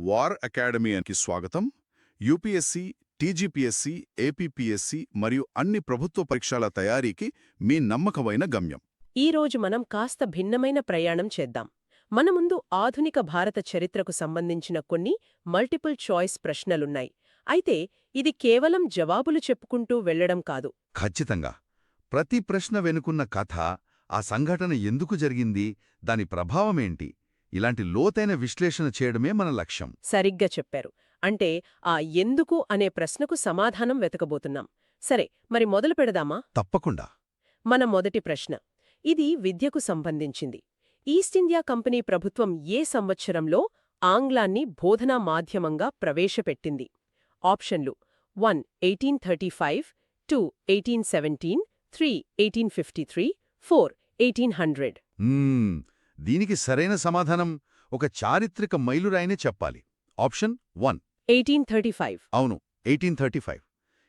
War అకాడమీకి స్వాగతం. UPSC, TGPSC, APPSC మరియు అన్ని ప్రభుత్వ పరీక్షల తయారీకి మీ నమ్మకమైన గమ్యం. ఈరోజు మనం కాస్త భిన్నమైన ప్రయాణం చేద్దాం. మన ముందు ఆధునిక భారత చరిత్రకు సంబంధించిన కొన్ని మల్టిపుల్ చాయిస్ ప్రశ్నలున్నాయి. అయితే ఇది కేవలం జవాబులు చెప్పుకుంటూ వెళ్లడం కాదు. ఖచ్చితంగా. ప్రతి ప్రశ్న వెనుకున్న కథ, ఆ సంఘటన ఎందుకు జరిగింది, దాని ప్రభావమేంటి, ఇలాంటి లోతైన విశ్లేషణ చేయడమే మన లక్ష్యం. సరిగ్గా చెప్పారు. అంటే ఆ ఎందుకు అనే ప్రశ్నకు సమాధానం వెతకబోతున్నాం. సరే, మరి మొదలు పెడదామా? తప్పకుండా. మన మొదటి ప్రశ్న ఇది విద్యకు సంబంధించింది. ఈస్ట్ ఇండియా కంపెనీ ప్రభుత్వం ఏ సంవత్సరంలో ఆంగ్లాన్ని బోధనా మాధ్యమంగా ప్రవేశపెట్టింది? ఆప్షన్లు 1 1835, 2 1817, 3 1853, 4 1800. దీనికి సరైన సమాధానం ఒక చారిత్రక మైలురాయినే చెప్పాలి. ఆప్షన్ 1 1835. అవును, 1835.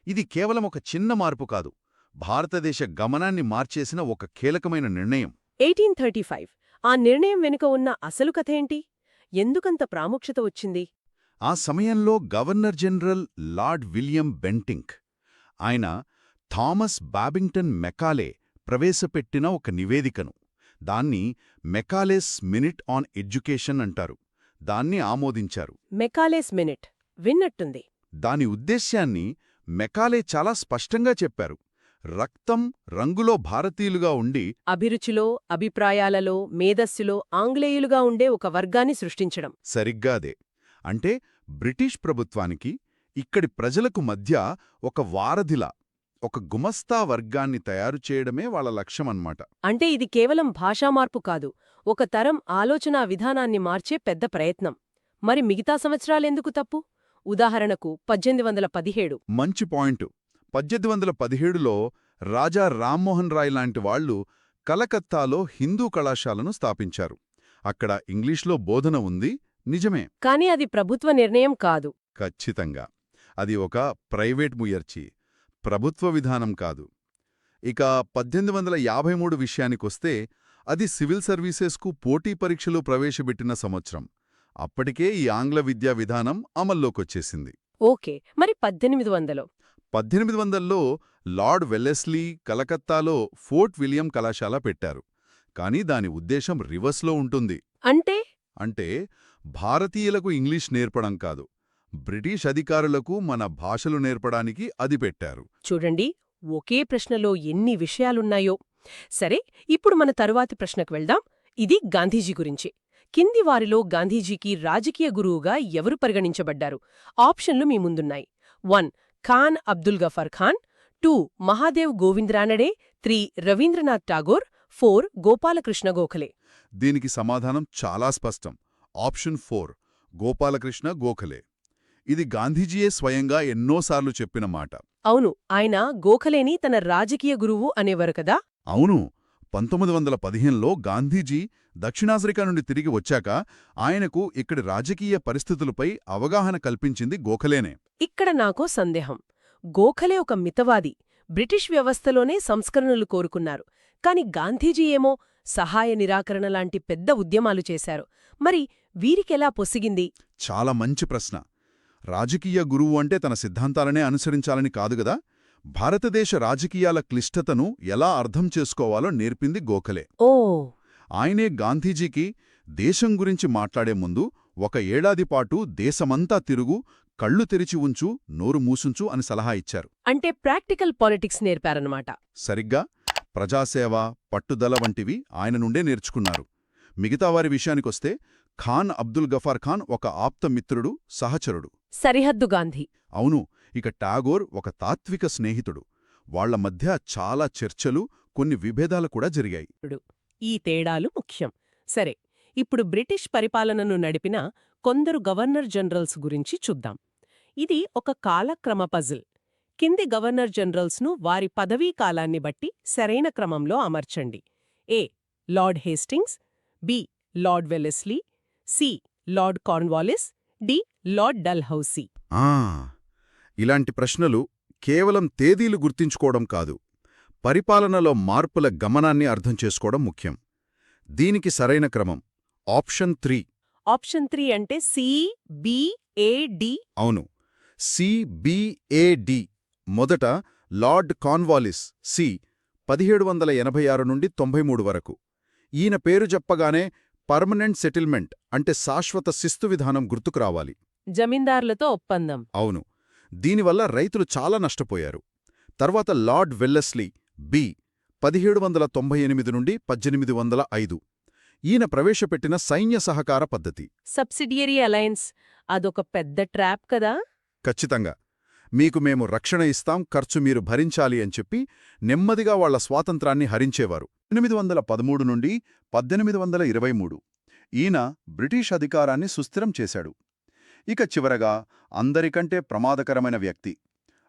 ఇది కేవలం ఒక చిన్న మార్పు కాదు, భారతదేశ గమనాన్ని మార్చేసిన ఒక కీలకమైన నిర్ణయం. 1835. ఆ నిర్ణయం వెనుక ఉన్న అసలు కథేంటి? ఎందుకంత ప్రాముఖ్యత వచ్చింది? ఆ సమయంలో governor general lord William Bentinck, ఆయన థామస్ బాబింగ్టన్ మెకాలే ప్రవేశపెట్టిన ఒక నివేదికను, దాన్ని మెకాలేస్ మినిట్ ఆన్ ఎడ్యుకేషన్ అంటారు, దాన్ని ఆమోదించారు. మెకాలేస్ మినిట్ విన్నట్టుంది. దాని ఉద్దేశ్యాన్ని మెకాలే చాలా స్పష్టంగా చెప్పారు. రక్తం, రంగులో భారతీయులుగా ఉండి అభిరుచిలో, అభిప్రాయాలలో, మేధస్సులో ఆంగ్లేయులుగా ఉండే ఒక వర్గాన్ని సృష్టించడం. సరిగ్గా అదే. అంటే బ్రిటిష్ ప్రభుత్వానికి ఇక్కడి ప్రజలకు మధ్య ఒక వారధిలా, ఒక గుమస్తా వర్గాన్ని తయారు చేయడమే వాళ్ళ లక్ష్యమన్నమాట. అంటే ఇది కేవలం భాషా మార్పు కాదు, ఒక తరం ఆలోచనా విధానాన్ని మార్చే పెద్ద ప్రయత్నం. మరి మిగతా సంవత్సరాలెందుకు తప్పు? ఉదాహరణకు 1817. మంచి పాయింట్. 1817లో రాజా రామ్మోహన్ రాయ్ లాంటి వాళ్లు కలకత్తాలో హిందూ కళాశాలను స్థాపించారు. అక్కడ ఇంగ్లీష్లో బోధన ఉంది, నిజమే. కానీ అది ప్రభుత్వ నిర్ణయం కాదు. ఖచ్చితంగా. అది ఒక ప్రైవేట్ ముయర్చి, ప్రభుత్వ విధానం కాదు. ఇక 1853 విషయానికొస్తే అది సివిల్ సర్వీసెస్కు పోటీ పరీక్షలు ప్రవేశపెట్టిన సంవత్సరం. అప్పటికే ఈ ఆంగ్ల విద్యా విధానం అమల్లోకొచ్చేసింది. ఓకే, మరి 1800? 1800లో లార్డ్ వెల్లెస్లీ కలకత్తాలో ఫోర్ట్ విలియం కళాశాల పెట్టారు. కానీ దాని ఉద్దేశం రివర్స్లో ఉంటుంది. అంటే భారతీయులకు ఇంగ్లీష్ నేర్పడం కాదు, బ్రిటిష్ అధికారులకు మన భాషలు నేర్పడానికి అది పెట్టారు. చూడండి, ఒకే ప్రశ్నలో ఎన్ని విషయాలున్నాయో. సరే, ఇప్పుడు మన తరువాతి ప్రశ్నకు వెళ్దాం. ఇది గాంధీజీ గురించి. కింది వారిలో గాంధీజీకి రాజకీయ గురువుగా ఎవరు పరిగణించబడ్డారు? ఆప్షన్లు మీ ముందున్నాయి. 1 ఖాన్ అబ్దుల్ గఫర్ ఖాన్, 2 మహాదేవ్ గోవింద్ రానడే, 3 రవీంద్రనాథ్ ఠాగూర్, 4 గోపాలకృష్ణ గోఖలే. దీనికి సమాధానం చాలా స్పష్టం. ఆప్షన్ 4 గోపాలకృష్ణ గోఖలే. ఇది గాంధీజీయే స్వయంగా ఎన్నోసార్లు చెప్పిన మాట. అవును, ఆయన గోఖలేని తన రాజకీయ గురువు అనేవారు కదా. అవును. 1915లో గాంధీజీ దక్షిణాఫ్రికా నుండి తిరిగి వచ్చాక ఆయనకు ఇక్కడి రాజకీయ పరిస్థితులపై అవగాహన కల్పించింది గోఖలేనే. ఇక్కడ నాకో సందేహం. గోఖలే ఒక మితవాది, బ్రిటిష్ వ్యవస్థలోనే సంస్కరణలు కోరుకున్నారు. కాని గాంధీజీ ఏమో సహాయ నిరాకరణ లాంటి పెద్ద ఉద్యమాలు చేశారు. మరి వీరికెలా పొసిగింది? చాలా మంచి ప్రశ్న. రాజకీయ గురువు అంటే తన సిద్ధాంతాలనే అనుసరించాలని కాదుగదా, భారతదేశ రాజకీయాల క్లిష్టతను ఎలా అర్థం చేసుకోవాలో నేర్పింది గోఖలే. ఓ. ఆయనే గాంధీజీకి దేశం గురించి మాట్లాడే ముందు 1 ఏడాది పాటు దేశమంతా తిరుగు, కళ్ళు తెరిచి ఉంచు, నోరు మూసుంచు అని సలహా ఇచ్చారు. అంటే ప్రాక్టికల్ పాలిటిక్స్ నేర్పారన్నమాట. సరిగ్గా. ప్రజాసేవ, పట్టుదల వంటివి ఆయన నుండే నేర్చుకున్నారు. మిగతావారి విషయానికొస్తే ఖాన్ అబ్దుల్ గఫార్ ఖాన్ ఒక ఆప్తమిత్రుడు, సహచరుడు. సరిహద్దు గాంధీ. అవును. ఇక టాగోర్ ఒక తాత్విక స్నేహితుడు. వాళ్ల మధ్య చాలా చర్చలు, కొన్ని విభేదాలు కూడా జరిగాయి. ఈ తేడాలు ముఖ్యం. సరే, ఇప్పుడు బ్రిటిష్ పరిపాలనను నడిపిన కొందరు గవర్నర్ జనరల్స్ గురించి చూద్దాం. ఇది ఒక కాలక్రమ పజిల్. కింది గవర్నర్ జనరల్స్ను వారి పదవీ కాలాన్ని బట్టి సరైన క్రమంలో అమర్చండి. A Lord Hastings, B Lord Wellesley, C Lord Cornwallis, D Lord Dalhousie. ఇలాంటి ప్రశ్నలు కేవలం తేదీలు గుర్తించుకోవడం కాదు, పరిపాలనలో మార్పుల గమనాన్ని అర్థం చేసుకోవడం ముఖ్యం. దీనికి సరైన క్రమం ఆప్షన్ 3 ఆప్షన్ 3 అంటే CBAD. అవును, CBAD. మొదట లార్డ్ కార్న్వాలిస్, 1786 నుండి 93 వరకు. ఈయన పేరు చెప్పగానే పర్మనెంట్ సెటిల్మెంట్ అంటే శాశ్వత శిస్తు విధానం గుర్తుకు రావాలి. జమీందారులతో ఒప్పందం. అవును, దీనివల్ల రైతులు చాలా నష్టపోయారు. తర్వాత లార్డ్ వెల్లెస్లీ, 1798 నుండి 1805. ఈయన ప్రవేశపెట్టిన సైన్య సహకార పద్ధతి. సబ్సిడియరీ అలయన్స్ అదొక పెద్ద ట్రాప్ కదా. ఖచ్చితంగా. మీకు మేము రక్షణ ఇస్తాం, ఖర్చు మీరు భరించాలి అని చెప్పి నెమ్మదిగా వాళ్ల స్వాతంత్రాన్ని హరించేవారు. 1813 నుండి 1823 ఈయన బ్రిటిష్ అధికారాన్ని సుస్థిరం చేశాడు. ఇక చివరగా అందరికంటే ప్రమాదకరమైన వ్యక్తి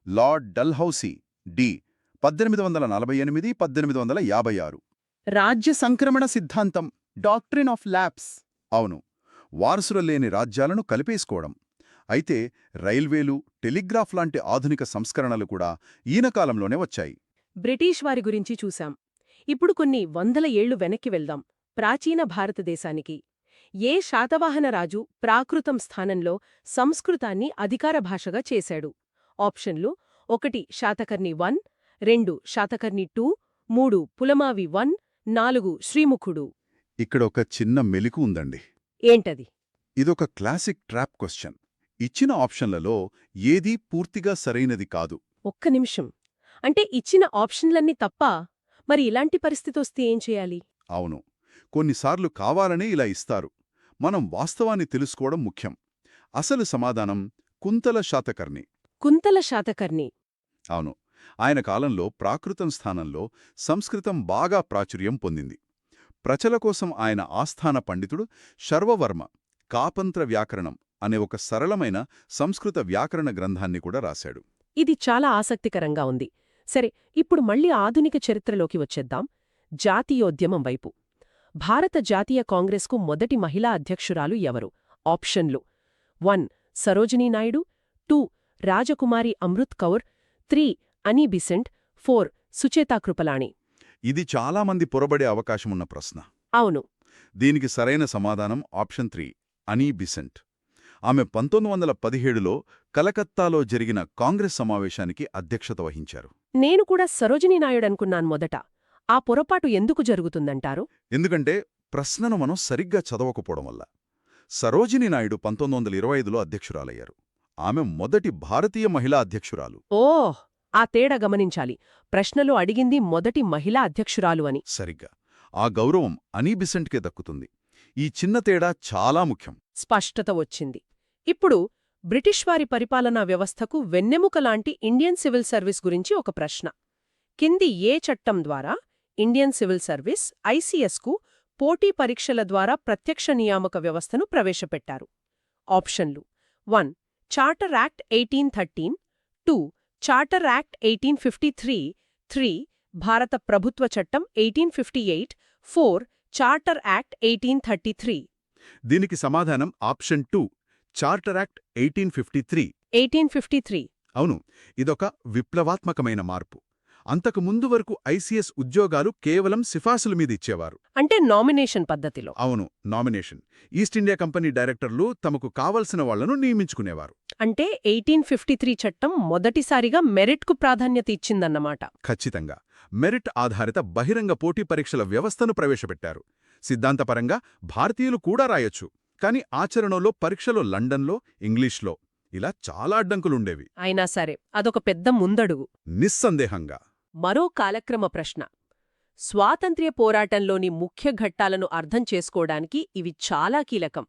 లార్డ్ డల్హౌసీ, 1848–1856. రాజ్య సంక్రమణ సిద్ధాంతం, డాక్ట్రిన్ ఆఫ్ ల్యాప్స్. అవును, వారసులు లేని రాజ్యాలను కలిపేసుకోవడం. అయితే రైల్వేలు, టెలిగ్రాఫ్ లాంటి ఆధునిక సంస్కరణలు కూడా ఈయన కాలంలోనే వచ్చాయి. బ్రిటిష్ వారి గురించి చూశాం. ఇప్పుడు కొన్ని వందల ఏళ్లు వెనక్కి వెళ్దాం, ప్రాచీన భారతదేశానికి. ఏ శాతవాహన రాజు ప్రాకృతం స్థానంలో సంస్కృతాన్ని అధికార భాషగా చేశాడు? ఆప్షన్లు: 1 శాతకర్ణి 1, 2 శాతకర్ణి 2, 3 పులమావి 1, 4 శ్రీముఖుడు. ఇక్కడ ఒక చిన్న మెలికు ఉందండి. ఏంటది? ఇదొక క్లాసిక్ ట్రాప్ క్వశ్చన్. ఇచ్చిన ఆప్షన్లలో ఏదీ పూర్తిగా సరైనది కాదు. ఒక్క నిమిషం. అంటే ఇచ్చిన ఆప్షన్లన్నీ తప్పా? మరి ఇలాంటి పరిస్థితొస్తే ఏం చేయాలి? అవును, కొన్నిసార్లు కావాలనే ఇలా ఇస్తారు. మనం వాస్తవాన్ని తెలుసుకోవడం ముఖ్యం. అసలు సమాధానం కుంతల శాతకర్ణి. కుంతల శాతకర్ణి. అవును, ఆయన కాలంలో ప్రాకృతం స్థానంలో సంస్కృతం బాగా ప్రాచుర్యం పొందింది. ప్రజల కోసం ఆయన ఆస్థాన పండితుడు శర్వవర్మ కాపంత్ర వ్యాకరణం అనే ఒక సరళమైన సంస్కృత వ్యాకరణ గ్రంథాన్ని కూడా రాశాడు. ఇది చాలా ఆసక్తికరంగా ఉంది. సరే, ఇప్పుడు మళ్ళీ ఆధునిక చరిత్రలోకి వచ్చేద్దాం. జాతీయోద్యమం వైపు. భారత జాతీయ కాంగ్రెస్కు మొదటి మహిళా అధ్యక్షురాలు ఎవరు? ఆప్షన్లు: 1 సరోజినీ నాయుడు, 2 రాజకుమారి అమృత్ కౌర్, 3 అనీ బిసెంట్, 4 సుచేతా కృపలాణి. ఇది చాలామంది పొరబడే అవకాశమున్న ప్రశ్న. అవును. దీనికి సరైన సమాధానం ఆప్షన్ 3 అనీ బిసెంట్. ఆమె 1917లో కలకత్తాలో జరిగిన కాంగ్రెస్ సమావేశానికి అధ్యక్షత వహించారు. నేను కూడా సరోజినీ నాయుడనుకున్నాను మొదట. ఆ పొరపాటు ఎందుకు జరుగుతుందంటారు? ఎందుకంటే ప్రశ్నను మనం సరిగ్గా చదవకపోవడం వల్ల. సరోజినీ నాయుడు 1925లో అధ్యక్షురాలయ్యారు. ఆమె మొదటి భారతీయ మహిళా అధ్యక్షురాలు. ఓహ్, ఆ తేడా గమనించాలి. ప్రశ్నలో అడిగింది మొదటి మహిళా అధ్యక్షురాలు అని. సరిగ్గా. ఆ గౌరవం అనీ బిసెంట్కే దక్కుతుంది. ఈ చిన్న తేడా చాలా ముఖ్యం. స్పష్టత వచ్చింది. ఇప్పుడు బ్రిటిష్ వారి పరిపాలనా వ్యవస్థకు వెన్నెముక లాంటి ఇండియన్ సివిల్ సర్వీస్ గురించి ఒక ప్రశ్న. కింది ఏ చట్టం ద్వారా ఇండియన్ సివిల్ సర్వీస్ ఐసీఎస్కు పోటీ పరీక్షల ద్వారా ప్రత్యక్ష నియామక వ్యవస్థను ప్రవేశపెట్టారు? ఆప్షన్లు: 1 చార్టర్ యాక్ట్ 1813, 2 చార్టర్ యాక్ట్ 1853, 3 భారత ప్రభుత్వ చట్టం 1858, 4 చార్టర్ యాక్ట్ 1833. దీనికి సమాధానం ఆప్షన్ 2 చార్టర్ యాక్ట్ 1853. 1853. అవును, ఇదొక విప్లవాత్మకమైన మార్పు. అంతకు ముందు వరకు ఐసీఎస్ ఉద్యోగాలు కేవలం సిఫార్సుల మీద ఇచ్చేవారు. అంటే నామినేషన్ పద్ధతిలో. అవును, నామినేషన్. ఈస్ట్ ఇండియా కంపెనీ డైరెక్టర్లు తమకు కావలసిన వాళ్లను నియమించుకునేవారు. అంటే 1853 చట్టం మొదటిసారిగా మెరిట్కు ప్రాధాన్యత ఇచ్చిందన్నమాట. ఖచ్చితంగా. మెరిట్ ఆధారిత బహిరంగ పోటీ పరీక్షల వ్యవస్థను ప్రవేశపెట్టారు. సిద్ధాంతపరంగా భారతీయులు కూడా రాయొచ్చు. కాని ఆచరణలో పరీక్షలో లండన్లో, ఇంగ్లీష్లో ఇలా చాలా అడ్డంకులుండేవి. అయినా సరే, అదొక పెద్ద ముందడుగు. నిస్సందేహంగా. మరో కాలక్రమ ప్రశ్న. స్వాతంత్ర్య పోరాటంలోని ముఖ్య ఘట్టాలను అర్థం చేసుకోవడానికి ఇవి చాలా కీలకం.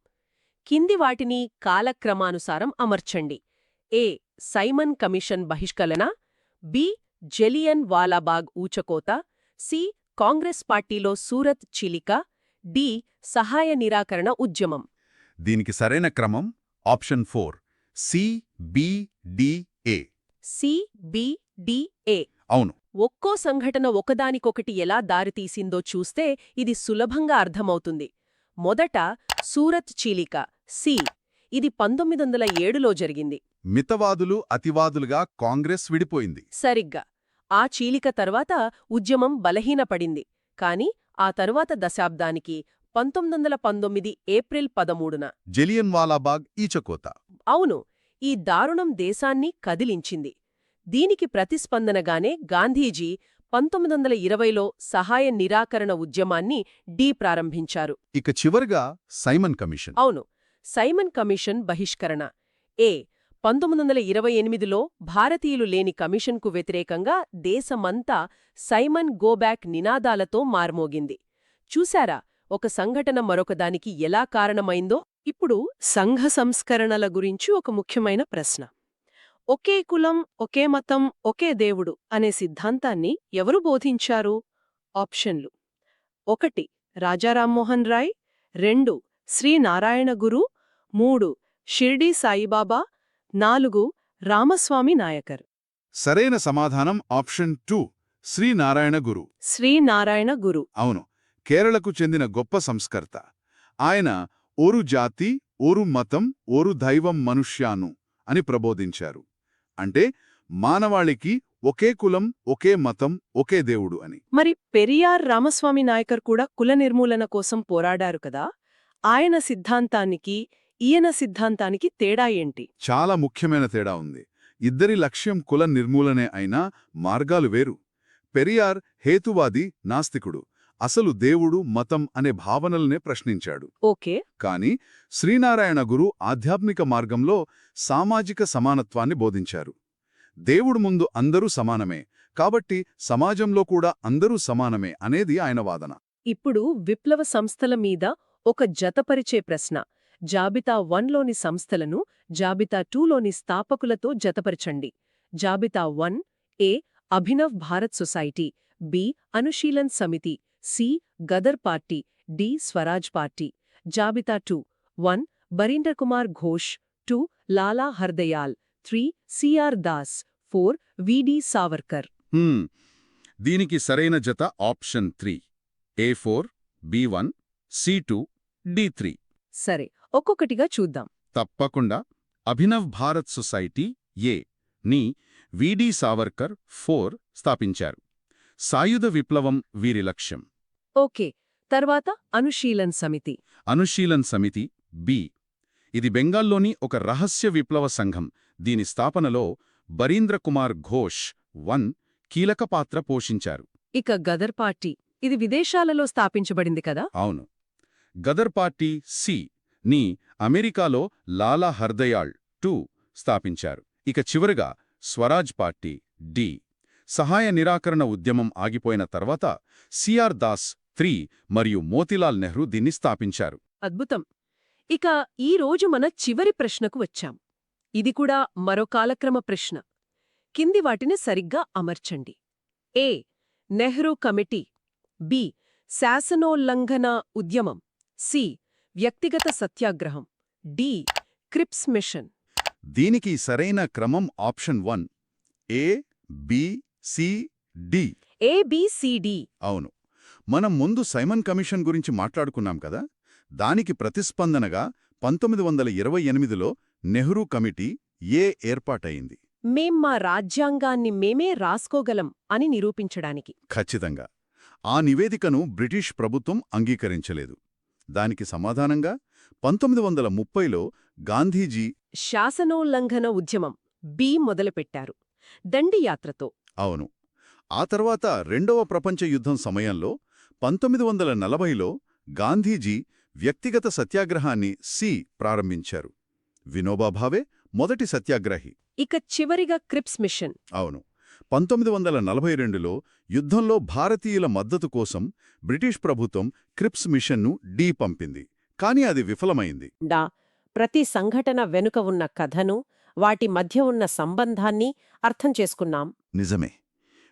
కింది వాటిని కాలక్రమానుసారం అమర్చండి. ఏ సైమన్ కమిషన్ బహిష్కరణ, బి జలియన్ వాలాబాగ్ ఊచకోత, సి కాంగ్రెస్ పార్టీలో సూరత్ చీలిక, డి సహాయ నిరాకరణ ఉద్యమం. దీనికి సరైన క్రమం ఆప్షన్ 4 CBDA. CBDA. అవును. ఒక్కో సంఘటన ఒకదానికొకటి ఎలా దారితీసిందో చూస్తే ఇది సులభంగా అర్థమవుతుంది. మొదట సూరత్ చీలిక, సి. ఇది 1907లో జరిగింది. మితవాదులు, అతివాదులుగా కాంగ్రెస్ విడిపోయింది. సరిగ్గా. ఆ చీలిక తర్వాత ఉద్యమం బలహీనపడింది. కాని ఆ తరువాత దశాబ్దానికి 1919 ఏప్రిల్ 13న. జలియన్వాలాబాగ్ ఈచకోత. అవును, ఈ దారుణం దేశాన్ని కదిలించింది. దీనికి ప్రతిస్పందనగానే గాంధీజీ 1920లో సహాయ నిరాకరణ ఉద్యమాన్ని ప్రారంభించారు. ఇక చివరగా సైమన్ కమిషన్. అవును, సైమన్ కమిషన్ బహిష్కరణ. 1928లో భారతీయులు లేని కమిషన్కు వ్యతిరేకంగా దేశమంతా సైమన్ గోబ్యాక్ నినాదాలతో మార్మోగింది. చూశారా ఒక సంఘటన మరొకదానికి ఎలా కారణమైందో? ఇప్పుడు సంఘ సంస్కరణల గురించి ఒక ముఖ్యమైన ప్రశ్న. ఒకే కులం, ఒకే మతం, ఒకే దేవుడు అనే సిద్ధాంతాన్ని ఎవరు బోధించారు? ఆప్షన్లు: 1 రాజా రామ్మోహన్ రాయ్, 2 శ్రీనారాయణ గురు, 3 షిర్డీ సాయిబాబా, 4 రామస్వామి నాయకర్. సరైన సమాధానం ఆప్షన్ 2 శ్రీనారాయణ గురు. శ్రీనారాయణ గురు. అవును, కేరళకు చెందిన గొప్ప సంస్కర్త. ఆయన ఓరు జాతి, ఓరు మతం, ఓరు దైవం మనుష్యాను అని ప్రబోధించారు. అంటే మానవాళికి ఒకే కులం, ఒకే మతం, ఒకే దేవుడు అని. మరి పెరియార్ రామస్వామి నాయకర్ కూడా కుల నిర్మూలన కోసం పోరాడారు కదా, ఆయన సిద్ధాంతానికి ఈయన సిద్ధాంతానికి తేడా ఏంటి? చాలా ముఖ్యమైన తేడా ఉంది. ఇద్దరి లక్ష్యం కుల నిర్మూలనే అయినా మార్గాలు వేరు. పెరియార్ హేతువాది, నాస్తికుడు. అసలు దేవుడు, మతం అనే భావనలనే ప్రశ్నించాడు. ఓకే. కాని శ్రీనారాయణ గురు ఆధ్యాత్మిక మార్గంలో సామాజిక సమానత్వాన్ని బోధించారు. దేవుడు ముందు అందరూ సమానమే, కాబట్టి సమాజంలో కూడా అందరూ సమానమే అనేది ఆయన వాదన. ఇప్పుడు విప్లవ సంస్థల మీద ఒక జతపరిచే ప్రశ్న. జాబితా 1లోని సంస్థలను జాబితా 2లోని స్థాపకులతో జతపరచండి. జాబితా 1: A Abhinav Bharat society, B Anushilan Samiti, C Ghadar party, D Swaraj party. జాబితా 2: 1 బరీందర్ కుమార్ ఘోష్, 2 లాలా హర్దయాల్, 3 సిఆర్ దాస్, 4 విడి సావర్కర్. దీనికి సరైన జత option 3 A4, B1, C2, D3. సరే, ఒక్కొక్కటిగా చూద్దాం. తప్పకుండా. అభినవ్ భారత్ సొసైటీ ఏ ని విడి సావర్కర్ 4 స్థాపించారు. సాయుధ విప్లవం వీరి లక్ష్యం. ఓకే. తర్వాత అనుశీలన్ సమితి. అనుశీలన్ సమితి బి. ఇది బెంగాల్లోని ఒక రహస్య విప్లవ సంఘం. దీని స్థాపనలో బరీంద్ర కుమార్ ఘోష్ 1 కీలక పాత్ర పోషించారు. ఇక గదర్ పార్టీ, ఇది విదేశాలలో స్థాపించబడింది కదా? అవును. గదర్ పార్టీ సి ని అమెరికాలో లాలా హర్దయాళ్ 2 స్థాపించారు. ఇక చివరగా స్వరాజ్ పార్టీ డి. సహాయ నిరాకరణ ఉద్యమం ఆగిపోయిన తర్వాత సిఆర్ దాస్ 3 మరియు మోతీలాల్ నెహ్రూ దీన్ని స్థాపించారు. అద్భుతం. ఇక ఈ రోజు మన చివరి ప్రశ్నకు వచ్చాం. ఇది కూడా మరో కాలక్రమ ప్రశ్న. కింది వాటిని సరిగ్గా అమర్చండి. ఏ నెహ్రూ కమిటీ, బి శాసనోల్లంఘన ఉద్యమం, సి వ్యక్తిగత సత్యాగ్రహం, డి క్రిప్స్ మిషన్. దీనికి సరైన క్రమం ఆప్షన్ 1 ఏ, బి, సి, డి. ఏబిసిడి. అవును. మనం ముందు సైమన్ కమిషన్ గురించి మాట్లాడుకున్నాం కదా, దానికి ప్రతిస్పందనగా 1928లో నెహ్రూ కమిటీ ఏ ఏర్పాటయింది. మేం మా రాజ్యాంగాన్ని మేమే రాసుకోగలం అని నిరూపించడానికి. ఖచ్చితంగా. ఆ నివేదికను బ్రిటిష్ ప్రభుత్వం అంగీకరించలేదు. దానికి సమాధానంగా 1930లో గాంధీజీ శాసనోల్లంఘన ఉద్యమం బి మొదలుపెట్టారు, దండియాత్రతో. అవును. ఆ తర్వాత రెండవ ప్రపంచ యుద్ధం సమయంలో 1940లో గాంధీజీ వ్యక్తిగత సత్యాగ్రహాన్ని సి ప్రారంభించారు. వినోబా భావే మొదటి సత్యాగ్రహి. ఇక చివరిగా క్రిప్స్ మిషన్. అవును. 1942లో యుద్ధంలో భారతీయుల మద్దతు కోసం బ్రిటిష్ ప్రభుత్వం క్రిప్స్ మిషన్ను డి పంపింది. కానీ అది విఫలమైంది. ప్రతి సంఘటన వెనుక ఉన్న కథను, వాటి మధ్య ఉన్న సంబంధాన్ని అర్థం చేసుకున్నాం. నిజమే.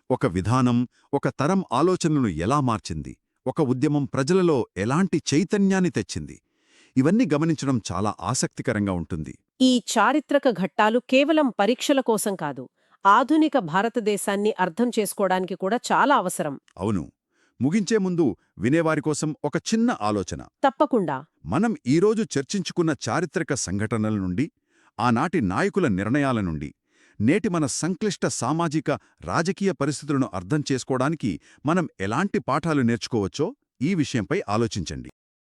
ఒక విధానం ఒక తరం ఆలోచనను ఎలా మార్చింది, ఒక ఉద్యమం ప్రజలలో ఎలాంటి చైతన్యాన్ని తెచ్చింది, ఇవన్నీ గమనించడం చాలా ఆసక్తికరంగా ఉంటుంది. ఈ చారిత్రక ఘట్టాలు కేవలం పరీక్షల కోసం కాదు, ఆధునిక భారతదేశాన్ని అర్థం చేసుకోవడానికి కూడా చాలా అవసరం. అవును. ముగించే ముందు వినేవారి కోసం ఒక చిన్న ఆలోచన. తప్పకుండా. మనం ఈరోజు చర్చించుకున్న చారిత్రక సంఘటనల నుండి, ఆనాటి నాయకుల నిర్ణయాల నుండి, నేటి మన సంక్లిష్ట సామాజిక రాజకీయ పరిస్థితులను అర్థం చేసుకోవడానికి మనం ఎలాంటి పాఠాలు నేర్చుకోవచ్చో ఈ విషయంపై ఆలోచించండి.